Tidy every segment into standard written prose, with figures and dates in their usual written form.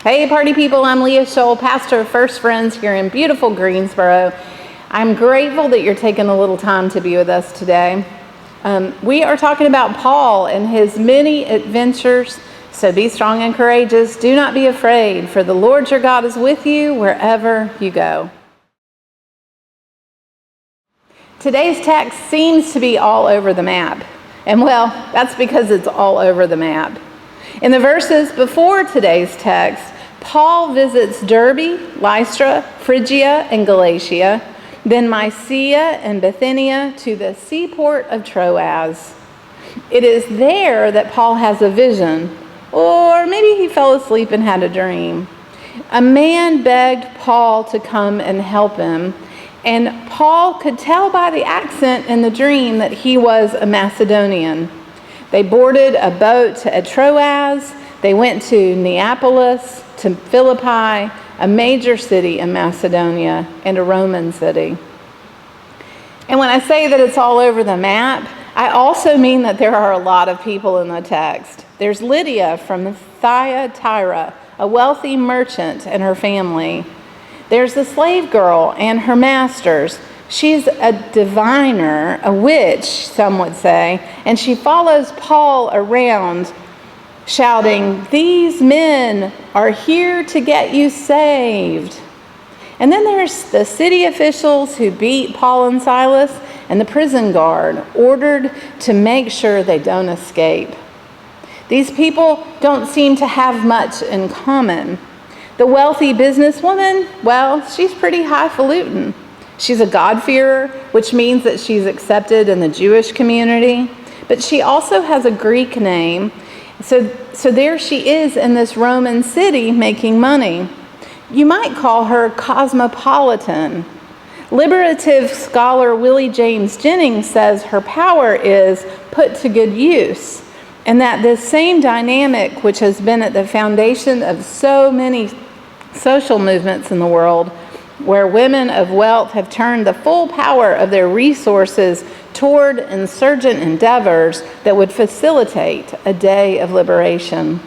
Hey party people, I'm Lia Scholl, pastor of First Friends here in beautiful Greensboro. I'm grateful that you're taking a little time to be with us today. We are talking about Paul and his many adventures, so be strong and courageous. Do not be afraid, for the Lord your God is with you wherever you go. Today's text seems to be all over the map, and well, that's because it's all over the map. In the verses before today's text, Paul visits Derbe, Lystra, Phrygia, and Galatia, then Mysia and Bithynia to the seaport of Troas. It is there that Paul has a vision, or maybe he fell asleep and had a dream. A man begged Paul to come and help him, and Paul could tell by the accent in the dream that he was a Macedonian. They boarded a boat to Troas. They went to Neapolis, to Philippi, a major city in Macedonia, and a Roman city. And when I say that it's all over the map, I also mean that there are a lot of people in the text. There's Lydia from Thyatira, a wealthy merchant, and her family. There's the slave girl and her masters. She's a diviner, a witch, some would say, and she follows Paul around shouting, "These men are here to get you saved." And then there's the city officials who beat Paul and Silas, and the prison guard ordered to make sure they don't escape. These people don't seem to have much in common. The wealthy businesswoman, well, she's pretty highfalutin. She's a God-fearer, which means that she's accepted in the Jewish community, but she also has a Greek name. So there she is in this Roman city making money. You might call her cosmopolitan. Liberative scholar Willie James Jennings says her power is put to good use, and that this same dynamic, which has been at the foundation of so many social movements in the world, where women of wealth have turned the full power of their resources toward insurgent endeavors that would facilitate a day of liberation.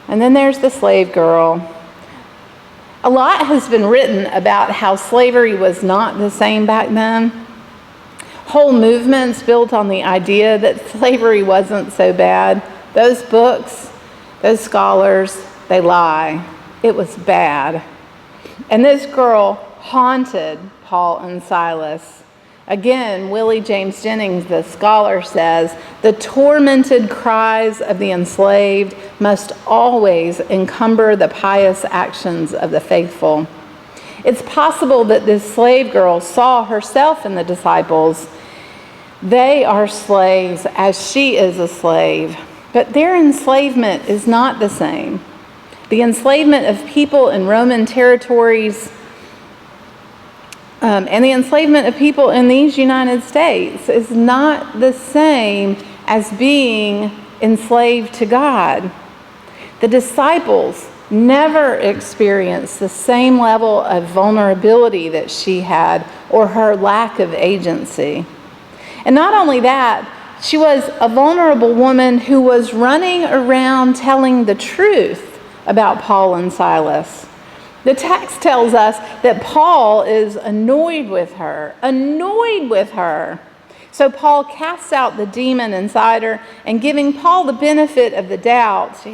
And then there's the slave girl. A lot has been written about how slavery was not the same back then. Whole movements built on the idea that slavery wasn't so bad. Those books, those scholars, they lie. It was bad. And this girl haunted Paul and Silas. Again, Willie James Jennings, the scholar, says, the tormented cries of the enslaved must always encumber the pious actions of the faithful. It's possible that this slave girl saw herself in the disciples. They are slaves as she is a slave, but their enslavement is not the same. The enslavement of people in Roman territories and the enslavement of people in these United States is not the same as being enslaved to God. The disciples never experienced the same level of vulnerability that she had or her lack of agency. And not only that, she was a vulnerable woman who was running around telling the truth about Paul and Silas. The text tells us that Paul is annoyed with her. So Paul casts out the demon inside her, and giving Paul the benefit of the doubt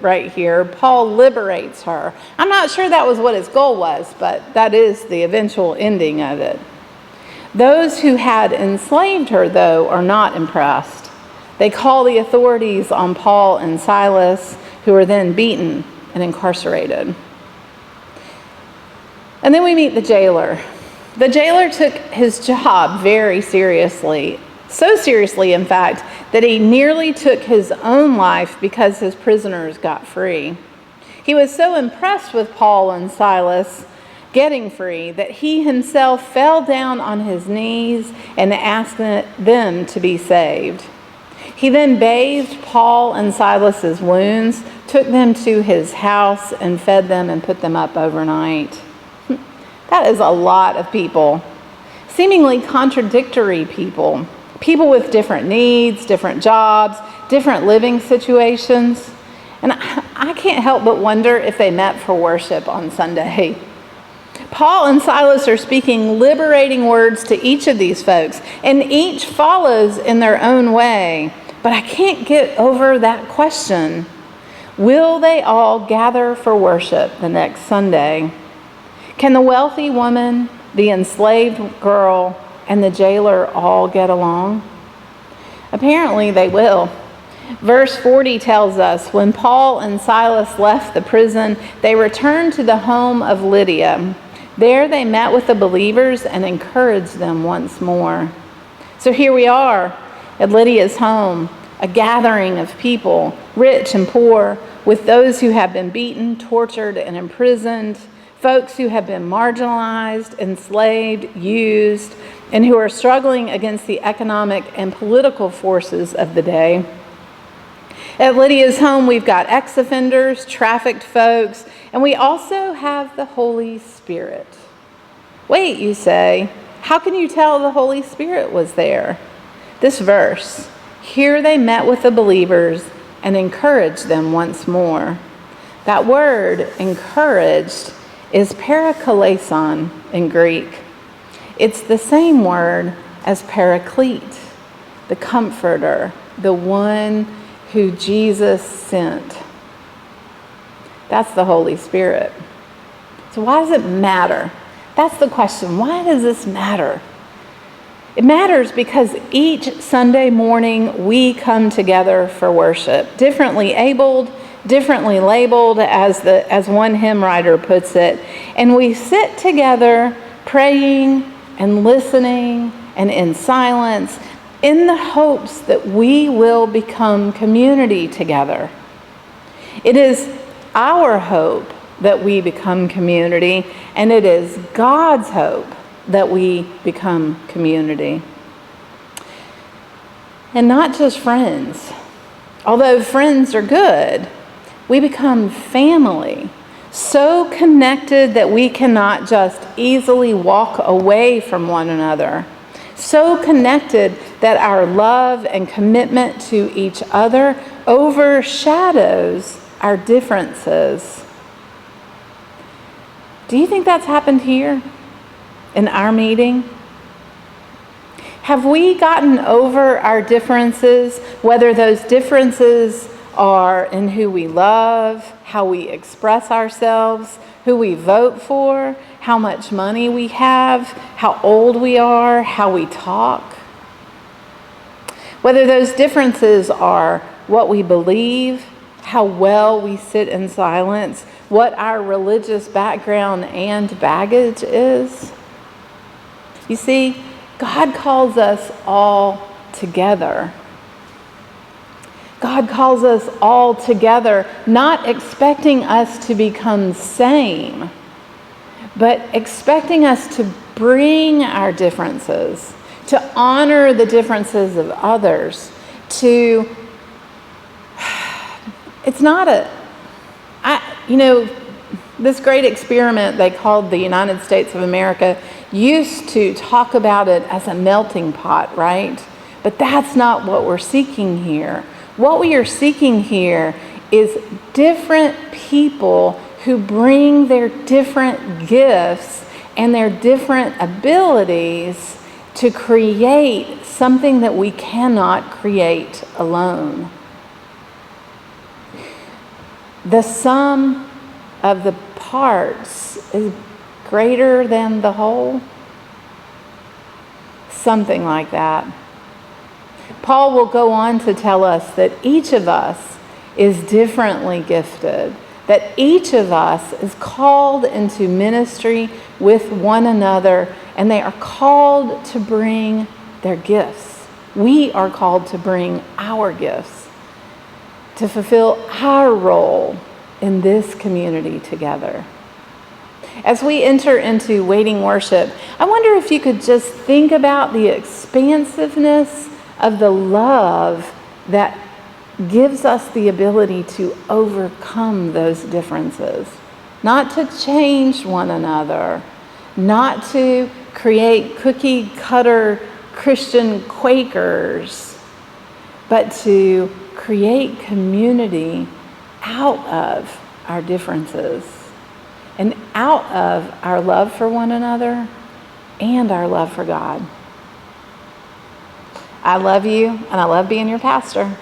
right here, Paul liberates her. I'm not sure that was what his goal was, but that is the eventual ending of it. Those who had enslaved her, though, are not impressed. They call the authorities on Paul and Silas, who are then beaten and incarcerated. And then we meet the jailer. The jailer took his job very seriously, so seriously, in fact, that he nearly took his own life because his prisoners got free. He was so impressed with Paul and Silas getting free that he himself fell down on his knees and asked them to be saved. He then bathed Paul and Silas's wounds, took them to his house, and fed them and put them up overnight. That is a lot of people, seemingly contradictory people with different needs, different jobs, different living situations. And I can't help but wonder if they met for worship on Sunday. Paul and Silas are speaking liberating words to each of these folks, and each follows in their own way. But I can't get over that question. Will they all gather for worship the next Sunday? Can the wealthy woman, the enslaved girl, and the jailer all get along? Apparently they will. Verse 40 tells us, when Paul and Silas left the prison, they returned to the home of Lydia. There they met with the believers and encouraged them once more. So here we are at Lydia's home, a gathering of people, rich and poor, with those who have been beaten, tortured, and imprisoned, folks who have been marginalized, enslaved, used, and who are struggling against the economic and political forces of the day. At Lydia's home, we've got ex-offenders, trafficked folks, and we also have the Holy Spirit. Wait, you say, how can you tell the Holy Spirit was there? This verse, here they met with the believers and encouraged them once more. That word, encouraged, is parakaleson in Greek. It's the same word as paraclete, the comforter, the one who Jesus sent. That's the Holy Spirit. So why does it matter? That's the question. Why does this matter? It matters because each Sunday morning we come together for worship, differently abled, differently labeled, as one hymn writer puts it, and we sit together praying and listening and in silence in the hopes that we will become community together. It is our hope that we become community, and it is God's hope that we become community. And not just friends. Although friends are good, we become family, so connected that we cannot just easily walk away from one another. So connected that our love and commitment to each other overshadows our differences. Do you think that's happened here in our meeting? Have we gotten over our differences, whether those differences are in who we love, how we express ourselves, who we vote for, how much money we have, how old we are, how we talk? Whether those differences are what we believe, how well we sit in silence, what our religious background and baggage is. You see, God calls us all together. God calls us all together, not expecting us to become same, but expecting us to bring our differences, to honor the differences of others, it's not this great experiment they called the United States of America used to talk about it as a melting pot, right? But that's not what we're seeking here. What we are seeking here is different people who bring their different gifts and their different abilities to create something that we cannot create alone. The sum of the parts is greater than the whole. Something like that. Paul will go on to tell us that each of us is differently gifted, that each of us is called into ministry with one another, and they are called to bring their gifts. We are called to bring our gifts, to fulfill our role in this community together. As we enter into waiting worship, I wonder if you could just think about the expansiveness of the love that gives us the ability to overcome those differences. Not to change one another, not to create cookie cutter Christian Quakers, but to create community out of our differences and out of our love for one another and our love for God. I love you, and I love being your pastor.